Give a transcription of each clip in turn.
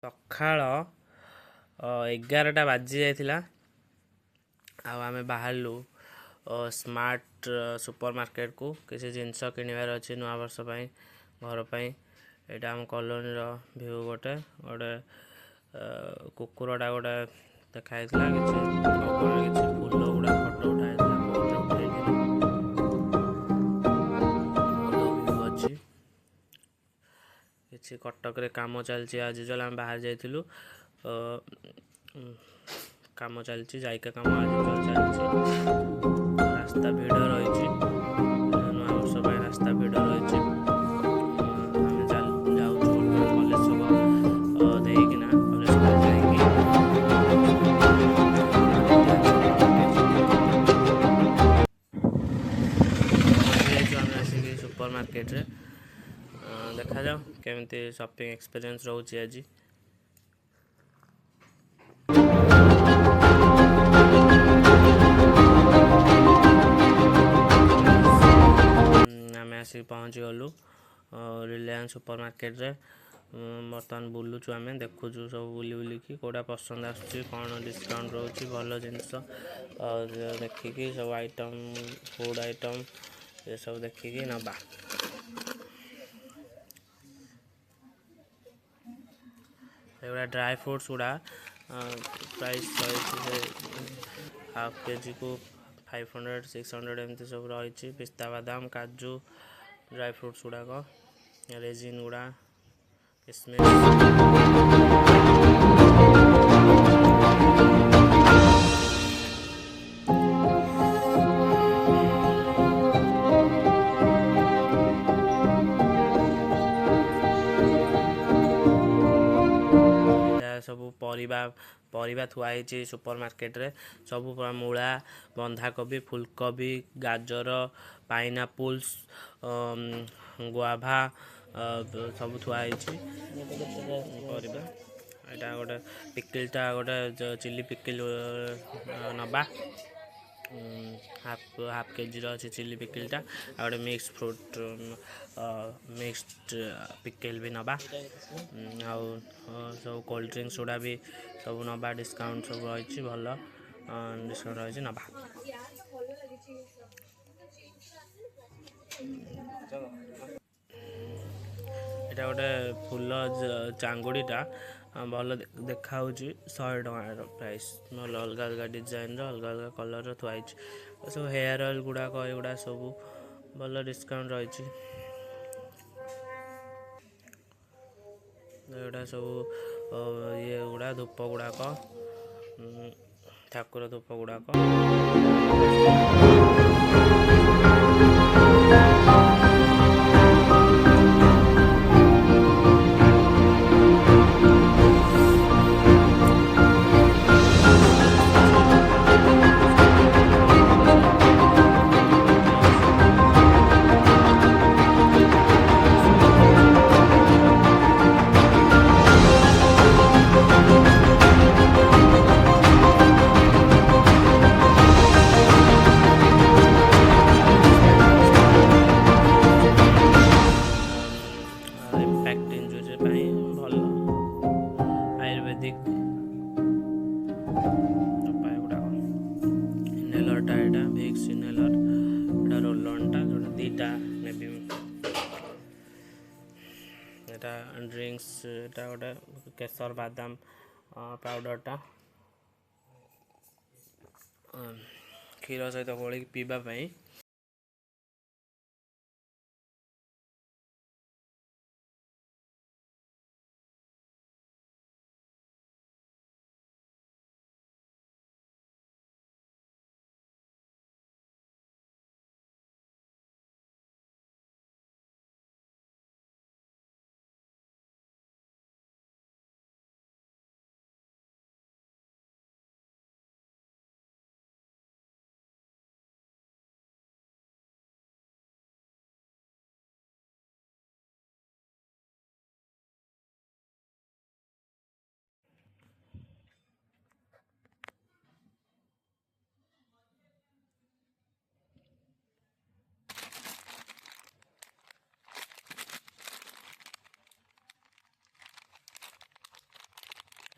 ସକାଳ 11ଟା ବାଜି ଯାଇଥିଲା ଆଉ ଆମେ ବାହାରିଲୁ ସ୍ମାର୍ଟ ସୁପର ମାର୍କେଟକୁ କିଛି ଜିନିଷ କିଣିବାର ଅଛି ନୂଆ ବର୍ଷ ପାଇଁ ଘର ପାଇଁ। ଏଇଟା ଆମ କଲୋନୀର ଭିଉ ଗୋଟେ କୁକୁରଟା ଗୋଟେ ଦେଖା ହେଇଥିଲା କିଛି ଫୁଲ ଗୁଡ଼ା ଫଟୋ ଉଠା ହେଇଥିଲା ଫୋନରେ ଉଠେଇଥିଲି। ଭଲ ଭିଉ ଅଛି। କିଛି କଟକରେ କାମ ଚାଲିଛି ଆଜି ଯୁଆଲ୍ ଆମେ ବାହାରି ଯାଇଥିଲୁ କାମ ଚାଲିଛି ଜାଇକା କାମ ଆଜି ଯୁଆଲ୍ ଚାଲିଛି। ରାସ୍ତା ଭିଡ଼ ରହିଛି ନୂଆ ବର୍ଷ ପାଇଁ ରାସ୍ତା ଭିଡ଼ ରହିଛି। ଆମେ ଯାଉଛୁ କଲେଜ ଛକ ଦେଇକିନା କଲେଜ ଯାଇକି ପହଞ୍ଚିଯାଇଛୁ ଆମେ ଆସିକି ସୁପର ମାର୍କେଟରେ। ଦେଖାଯାଉ କେମିତି ସପିଂ ଏକ୍ସପିରିଏନ୍ସ ରହୁଛି ଆଜି। ଆମେ ଆସିକି ପହଞ୍ଚିଗଲୁ ରିଲାଏନ୍ସ ସୁପର ମାର୍କେଟରେ। ବର୍ତ୍ତମାନ ବୁଲୁଛୁ ଆମେ ଦେଖୁଛୁ ସବୁ ବୁଲିକି କେଉଁଟା ପସନ୍ଦ ଆସୁଛି କ'ଣ ଡିସକାଉଣ୍ଟ ରହୁଛି ଭଲ ଜିନିଷ ଦେଖିକି ସବୁ ଆଇଟମ୍ ଫୁଡ଼୍ ଆଇଟମ୍ ଏସବୁ ଦେଖିକି ନେବା। ଏଗୁଡ଼ା ଡ୍ରାଏ ଫ୍ରୁଟ୍ସ ଗୁଡ଼ା ପ୍ରାଇସ୍ ରହିଛି ହାଫ୍ କେଜିକୁ 500 600 ଏମିତି ସବୁ ରହିଛି। ପିସ୍ତା ବାଦାମ କାଜୁ ଡ୍ରାଏ ଫ୍ରୁଟ୍ସ ଗୁଡ଼ାକ ରେଜିନ୍ ଗୁଡ଼ା କିସମିସ୍ ସବୁ ପରିବା ଥୁଆ ହେଇଛି ସୁପର ମାର୍କେଟରେ। ସବୁ ମୂଳା ବନ୍ଧାକୋବି ଫୁଲକୋବି ଗାଜର ପାଇନାପୁଲ୍ସ ଗୁଆଭା ସବୁ ଥୁଆ ହେଇଛି ପରିବା। ଏଇଟା ଗୋଟେ ପିକିଲଟା ଗୋଟେ ଚିଲି ପିକିଲ ନେବା ହାଫ୍ କେଜିର ଅଛି ଚିଲି ପିକିଲଟା ଆଉ ଗୋଟେ ମିକ୍ସ ଫ୍ରୁଟ୍ ମିକ୍ସଡ ପିକିଲ ବି ନେବା। ଆଉ ସବୁ କୋଲ୍ଡ ଡ୍ରିଙ୍କସ୍ ଗୁଡ଼ା ବି ସବୁ ନେବା ଡିସକାଉଣ୍ଟ ସବୁ ରହିଛି ଭଲ ଡିସକାଉଣ୍ଟ ରହିଛି ନେବା। ଏଇଟା ଗୋଟେ ଫୁଲ ଚାଙ୍ଗୁଡ଼ିଟା ଭଲ ଦେଖା ହେଉଛି 100 ଟଙ୍କାର ପ୍ରାଇସ୍। ଭଲ ଅଲଗା ଅଲଗା ଡିଜାଇନର ଅଲଗା ଅଲଗା କଲରର ଥୁଆ ହେଇଛି। ସବୁ ହେୟାର ଅଏଲ୍ ଗୁଡ଼ାକ ଏଗୁଡ଼ା ସବୁ ଭଲ ଡିସକାଉଣ୍ଟ ରହିଛି। ଏଗୁଡ଼ା ସବୁ ଇଏ ଗୁଡ଼ା ଧୂପ ଗୁଡ଼ାକ ଠାକୁର ଧୂପ ଗୁଡ଼ାକ ଇମ୍ପାକ୍ଟ ଇଞ୍ଜୁରି ପାଇଁ ଭଲ ଆୟୁର୍ବେଦିକ ଉପାୟ ଗୁଡ଼ାକ। ଇନହେଲରଟା ଏଇଟା ଭିକ୍ସ ଇନହେଲର ଏଇଟା ରୋଲନ୍ଟା ଯେଉଁଟା ଦୁଇଟା ନେବି। ଏଇଟା ଡ୍ରିଙ୍କସ୍ ଏଇଟା ଗୋଟେ କେଶର ବାଦାମ ପାଉଡ଼ରଟା କ୍ଷୀର ସହିତ ଗୋଳେଇକି ପିଇବା ପାଇଁ।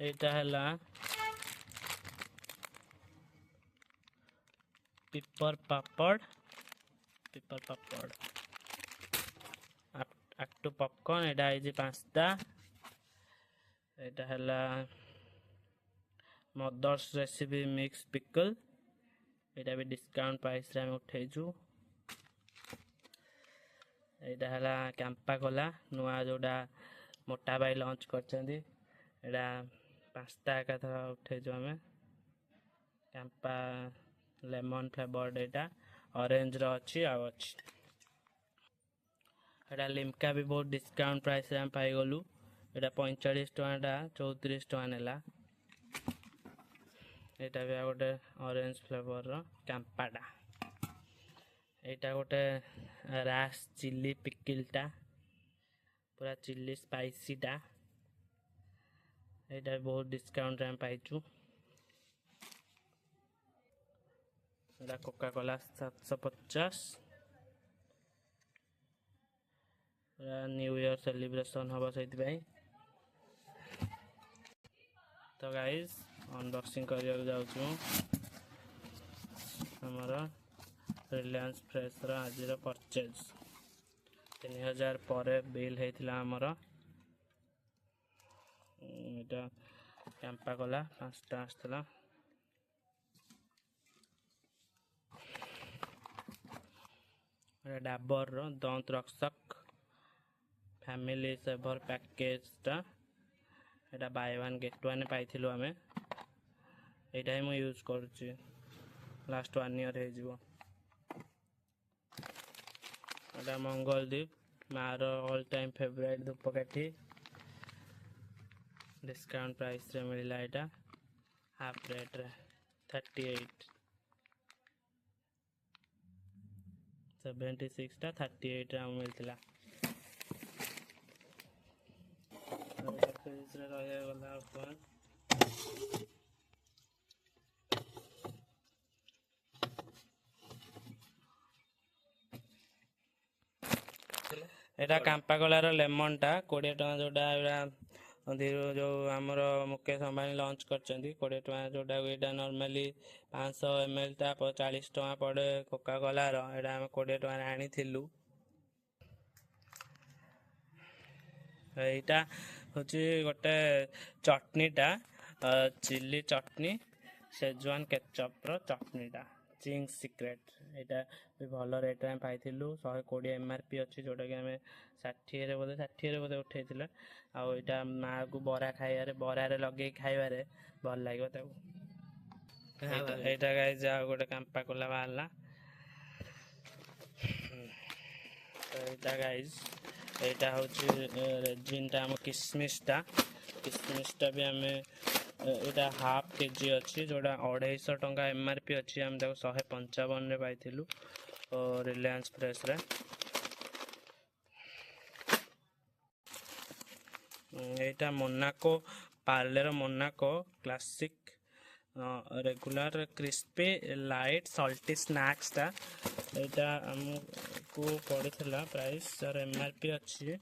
एटा हला पेपर पापड़ आक्टू पॉपकॉर्न एटा है पांचटा एटा हला मदर्स रेसिपी मिक्स पिकल एटा भी डिस्काउंट प्राइस रे हम उठेजु एटा हला कैंपा कोला नुआ जोडा मोटा बाई लॉन्च करछंदी एटा पांचटा का थरा उठेजु हमें कैंपा लेमन फ्लेवर्ड एटा ऑरेंज रो अछि आ अछि एटा लिम्का भी बहुत डिस्काउंट प्राइस रे हम पाई गलु एटा 45 टका 34 टका नेला एटा भी गोटे ऑरेंज फ्लेवर रो कैंपाटा एटा गोटे रास चिली पिकिलटा पूरा चिली स्पाइसी टा एटा बहुत डिस्काउंट रे हम पाइछु एटा Coca Cola 750 new year celebration हबो सहित भाई तो गाइस अनबॉक्सिंग करिया जाउछु हमारा रिलायंस फ्रेश रा आज रो परचेज 3000 पर बिल हेतिला हमरा एटा कैंपा कोला 5टा आस्तला डाबर रो दंत रक्षक फैमिली सेवर पैकेज टा एटा बाय वन गेट वन पाइथिलु हमें एटा ही मु यूज करछि लास्ट 1 ईयर हे जीवो एटा मंगलदीप मारो ऑल टाइम फेवरेट धूपकाठी डिस्काउंट प्राइस रे मिलला एटा हाफ रेट रे 38 76 टा 38 रे मिलतिला फ्रिज रे रहे वाला अपन एटा कांपा कोलार लेमन टा 20 टका जोडा जो आमर मुकेश अंबानी लॉन्च करचंदी 20 टका जोडा एटा नॉर्मली 500 ml टा 40 टका पड़े कोका कोलार एटा हम 20 टका आनी थिलु एटा होची गोटे चटनीटा चिली चटनी शेजवान केचप रो चटनीटा चिंग सीक्रेट एटा भी भल रेट रे पाइथिलु 120 mrp अछि जोटा कि हमें 60 रे बोधे उठेथिला आ एटा मा को बरा खाइया रे बरा रे लगे खाइबा रे भल लागो ताको एटा गाइस जा गोटे कांपा कोला बाहरला तो एटा गाइस एटा होची रेजिन टा हम किसमिस टा भी हमें एटा हाफ केजी अछि जोडा 250 टका एमआरपी अछि हम देखो 155 रे पाइथिलु और रिलायंस फ्रेश रे एटा मोनाको पार्लेर Monaco classic regular crispy light salty snacks टा एटा हमको पड़िथिला प्राइस सर एमआरपी अछि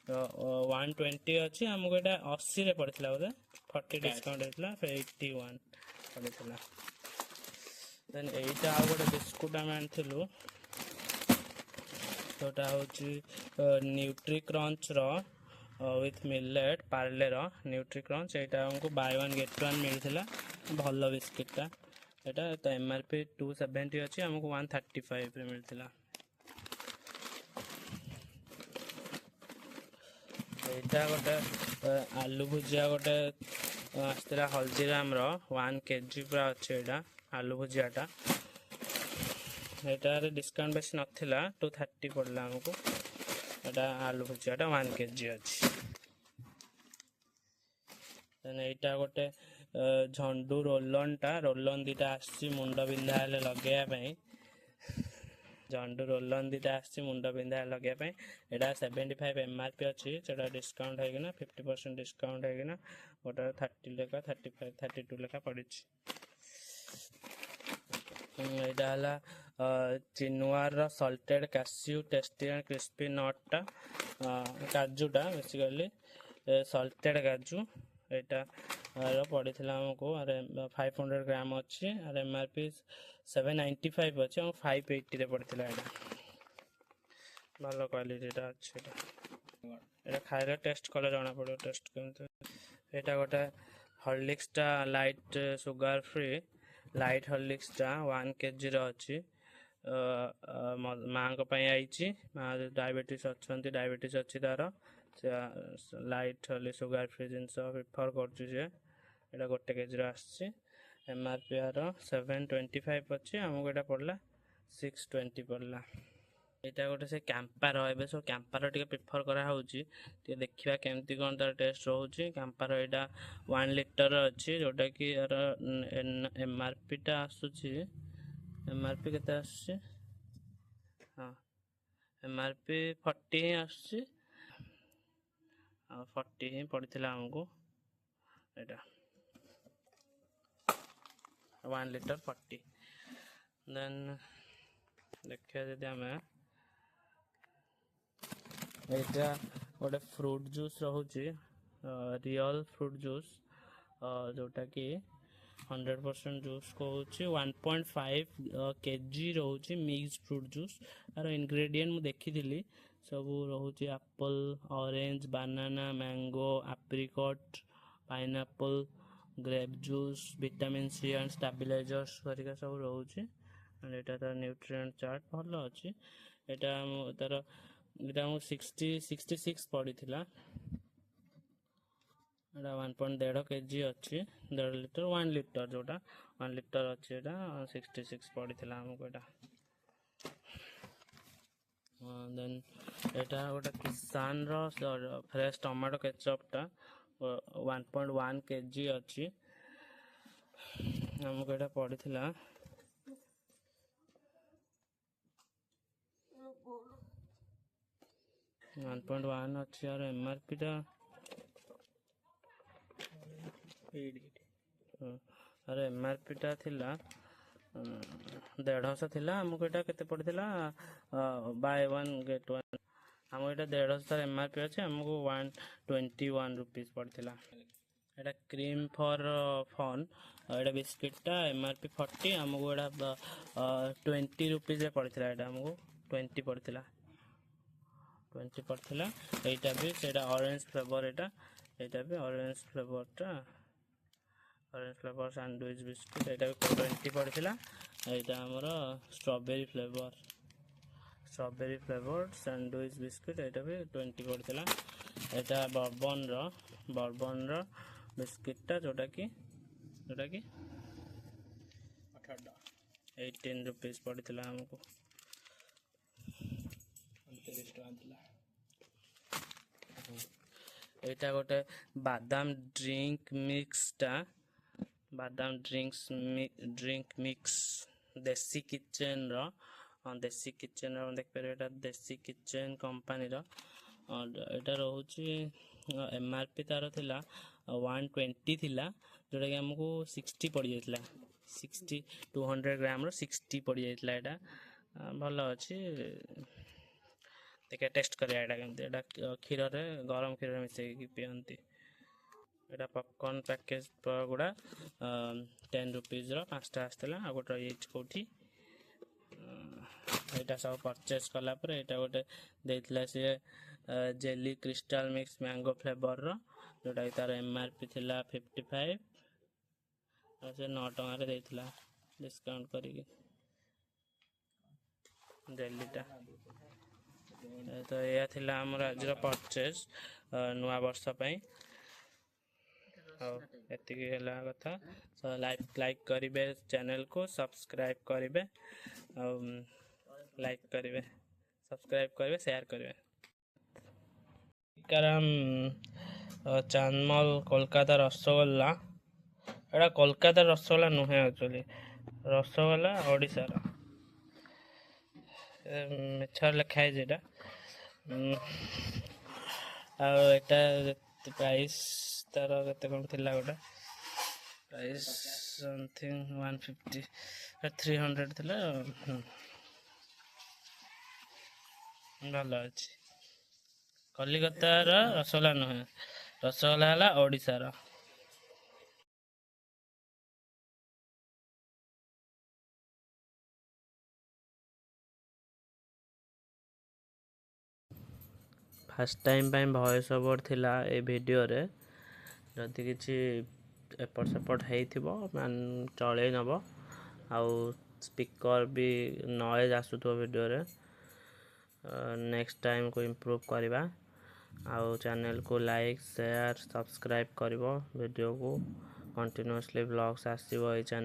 120 अछि हमको एटा 80 रे पड़िथिला बोले 40 डिस्काउंट हेतला 81 पड़िथिला देन एटा आ गोटे बिस्कुट हम आनथिलु तोटा होची न्यूट्री क्रंच रो विथ मिलेट पार्ले रो न्यूट्री क्रंच एटा हमको बाय वन गेट वन मिलथिला भलो बिस्किट टा एटा तो एमआरपी 270 अछि हमको 135 रे मिलथिला एटा गोटे आलू भुजिया गोटे आस्तेला हल्दीराम रो 1 केजी पूरा अछि एटा आलू भुजिया टा एटा रे डिस्काउंट बेसी नथिला 230 पड़ला हमको एटा आलू भुजिया टा 1 केजी अछि देन एटा गोटे झंडू रोलन दीटा आसी मुंड बिंधा हेले लगेया पई झंडू रोलन दीटा आसी मुंड बिंधा लगेया पई एटा 75 एमआरपी अछि सेटा डिस्काउंट हेगिना 50% डिस्काउंट हेगिना गोटा 30 लेका 35 32 लेका पड़िछि एटा हला चिनवार salted cashew tasty and crispy nut टा काजू टा बेसिकली सॉल्टेड काजू ଏଇଟା ପଡ଼ିଥିଲା ଆମକୁ ଆରେ 500 ଗ୍ରାମ ଅଛି ଆର MRP 795 ଅଛି ଆଉ 580 ପଡ଼ିଥିଲା। ଏଇଟା ଭଲ କ୍ୱାଲିଟିଟା ଅଛି। ଏଇଟା ଖାଇଲେ ଟେଷ୍ଟ କଲେ ଜଣାପଡ଼ିବ ଟେଷ୍ଟ କେମିତି। ଏଇଟା ଗୋଟେ ହର୍ଲିକ୍ସଟା ଲାଇଟ୍ ସୁଗାର ଫ୍ରି ଲାଇଟ୍ ହର୍ଲିକ୍ସଟା 1 kgର ଅଛି। ମାଆଙ୍କ ପାଇଁ ଆଇଛି, ମା ଡାଇବେଟିସ୍ ଅଛନ୍ତି, ଡାଇବେଟିସ୍ ଅଛି ତାର, ସେ ଲାଇଟ୍ ହର୍ଲିକ୍ସ ସୁଗାର ଫ୍ରି ଜିନିଷ ପ୍ରିଫର୍ କରୁଛି ସେ। ଏଇଟା 1 kgର ଆସିଛି। MRP ଆର 725 ଅଛି, ଆମକୁ ଏଇଟା ପଡ଼ିଲା 620 ପଡ଼ିଲା। ଏଇଟା ଗୋଟେ ସେ କ୍ୟାମ୍ପାର, ଏବେ ସବୁ କ୍ୟାମ୍ପାର ଟିକେ ପ୍ରିଫର୍ କରାହେଉଛି, ଟିକେ ଦେଖିବା କେମିତି କ'ଣ ତାର ଟେଷ୍ଟ ରହୁଛି। କ୍ୟାମ୍ପାର ଏଇଟା 1 ଲିଟର ଅଛି, ଯେଉଁଟାକି ଏର MRPଟା ଆସୁଛି, MRP କେତେ ଆସୁଛି? ହଁ MRP 40 ହିଁ ଆସୁଛି, ଆଉ 40 ହିଁ ପଡ଼ିଥିଲା ଆମକୁ। ଏଇଟା 1 ଲିଟର 40। ଦେନ୍ ଦେଖିବା ଯଦି ଆମେ ଏଇଟା ଗୋଟେ ଫ୍ରୁଟ୍ ଜୁସ୍ ରହୁଛି, ରିଅଲ୍ ଫ୍ରୁଟ୍ ଜୁସ୍, ଯେଉଁଟାକି 100% ଜୁସ୍ କହୁଛି। 1.5 kg ରହୁଛି ମିକ୍ସ ଫ୍ରୁଟ୍ ଜୁସ୍। ତାର ଇନଗ୍ରେଡ଼ିଏଣ୍ଟ ମୁଁ ଦେଖିଥିଲି, ସବୁ ରହୁଛି apple, orange, banana, mango, apricot, pineapple, grape juice, vitamin C and stabilisers ହେରିକା ସବୁ ରହୁଛି। ଏଇଟା ତାର ନ୍ୟୁଟ୍ରିଏଣ୍ଟ ଚାର୍ଟ ଭଲ ଅଛି। ଏଇଟା ଆମକୁ 66 ପଡ଼ିଥିଲା। ଏଇଟା 1.5 kg ଅଛି, 1.5 ଲିଟର 1 ଲିଟର ଯେଉଁଟା 1 ଲିଟର ଅଛି, ଏଇଟା 66 ପଡ଼ିଥିଲା ଆମକୁ ଏଇଟା। ଦେନ୍ ଏଇଟା ଗୋଟେ କିଷାନର ଫ୍ରେଶ୍ ଟମାଟୋ କେଚପ୍ଟା 1.1 kg ଅଛି, ଆମକୁ ଏଇଟା ପଡ଼ିଥିଲା 1.1 ଅଛି। ଆର MRPଟା ଥିଲା 150 ଥିଲା, ଆମକୁ ଏଇଟା କେତେ ପଡ଼ିଥିଲା? ବାଇ 1 get 1, ଆମକୁ ଏଇଟା 150 MRP ଅଛି, ଆମକୁ 121 rupees ପଡ଼ିଥିଲା। ଏଇଟା କ୍ରିମ୍ ଫର୍ ଫନ୍, ଏଇଟା ବିସ୍କିଟ୍ଟା MRP 40, ଆମକୁ ଏଇଟା 20 rupeesରେ ପଡ଼ିଥିଲା। ଏଇଟା ଆମକୁ 20 ପଡ଼ିଥିଲା। ଏଇଟା ବି ସେଇଟା ଅରେଞ୍ଜ ଫ୍ଲେଭର, ଏଇଟା ବି ଅରେଞ୍ଜ ଫ୍ଲେଭରଟା, ଅରେଞ୍ଜ ଫ୍ଲେଭର ସାଣ୍ଡୱିଚ୍ ବିସ୍କୁଟ୍, ଏଇଟା ବି 20 ପଡ଼ିଥିଲା। ଏଇଟା ଆମର ଷ୍ଟ୍ରବେରୀ ଫ୍ଲେଭର ସାଣ୍ଡୱିଚ୍ ବିସ୍କୁଟ୍, ଏଇଟା ବି 20 ପଡ଼ିଥିଲା। ଏଇଟା ବର୍ବନର ବିସ୍କିଟ୍ଟା, ଯେଉଁଟାକି 18 rupees ପଡ଼ିଥିଲା ଆମକୁ, 29 ଟଙ୍କା ଥିଲା। ଏଇଟା ଗୋଟେ ବାଦାମ ଡ୍ରିଙ୍କ ମିକ୍ସ ଦେଶୀ କିଚେନ୍ର ଦେଖିପାରିବେ। ଏଇଟା ଦେଶୀ କିଚେନ୍ କମ୍ପାନୀର, ଏଇଟା ରହୁଛି MRP ତାର ଥିଲା 120 ଥିଲା, ଯେଉଁଟାକି ଆମକୁ 60 ପଡ଼ିଯାଇଥିଲା। 200 ଗ୍ରାମର 60 ପଡ଼ିଯାଇଥିଲା। ଏଇଟା ଭଲ ଅଛି, ଦେଖିବା ଟେଷ୍ଟ କରିବା ଏଇଟା କେମିତି। ଏଇଟା ଗରମ କ୍ଷୀରରେ ମିଶେଇକି ପିଅନ୍ତି। ଏଇଟା ପପକର୍ନ ପ୍ୟାକେଜ ଗୁଡ଼ା 10 rupeesର 5ଟା ଆସିଥିଲା, ଆଉ ଗୋଟେ ରହିଯାଇଛି କେଉଁଠି। ଏଇଟା ସବୁ ପରଚେଜ୍ କଲା ପରେ ଏଇଟା ଗୋଟେ ଦେଇଥିଲା ସିଏ ଜେଲି କ୍ରିଷ୍ଟାଲ ମିକ୍ସ ମ୍ୟାଙ୍ଗୋ ଫ୍ଲେଭରର, ଯେଉଁଟାକି ତାର MRP ଥିଲା 55, ଆଉ ସେ 9 ଟଙ୍କାରେ ଦେଇଥିଲା ଡିସକାଉଣ୍ଟ କରିକି ଜେଲିଟା। ତ ଏଇଆ ଥିଲା ଆମର ଆଜିର ପରଚେଜ୍ ନୂଆ ବର୍ଷ ପାଇଁ। ଆଉ ଏତିକି ହେଲା କଥା। ଲାଇକ୍ କରିବେ, ଚ୍ୟାନେଲକୁ ସବସ୍କ୍ରାଇବ୍ କରିବେ, ଆଉ ସବସ୍କ୍ରାଇବ୍ କରିବେ, ସେୟାର କରିବେ। ଚାନ୍ଦମଲ କୋଲକାତା ରସଗୋଲା, ଏଇଟା କୋଲକାତା ରସଗୋଲା ନୁହେଁ, ଆକ୍ଚୁଆଲି ରସଗୋଲା ଓଡ଼ିଶାର, ମିଛରେ ଲେଖା ହେଇଛି ଏଇଟା। ଆଉ ଏଇଟା ପ୍ରାଇସ୍ ତାର କେତେ କ'ଣ ଥିଲା, ଗୋଟେ ପ୍ରାଇସ୍ ସମଥିଙ୍ଗ 150, 300 ଥିଲା। ଭଲ ଅଛି। କଲିକତାର ରସଗୋଲା ନୁହେଁ, ରସଗୋଲା ହେଲା ଓଡ଼ିଶାର। फास्ट टाइम ପାଇଁ ଭଏସ୍ ଓଭର୍ ଥିଲା ଏ ଭିଡ଼ିଓରେ। ଯଦି କିଛି ଏପଟ ସେପଟ ହେଇଥିବ ଚଳେଇ ନେବ। ଆଉ ସ୍ପିକର୍ ବି ନଏଜ୍ ଆସୁଥିବ ଭିଡ଼ିଓରେ। ନେକ୍ସଟ ଟାଇମ୍କୁ ଇମ୍ପ୍ରୁଭ୍ କରିବା। ଆଉ ଚ୍ୟାନେଲକୁ ଲାଇକ୍ ସେୟାର ସବସ୍କ୍ରାଇବ୍ କରିବ। ଭିଡ଼ିଓକୁ କଣ୍ଟିନ୍ୟୁଅସଲି ବ୍ଲଗ୍ସ ଆସିବ ଏଇ ଚ୍ୟାନେଲ।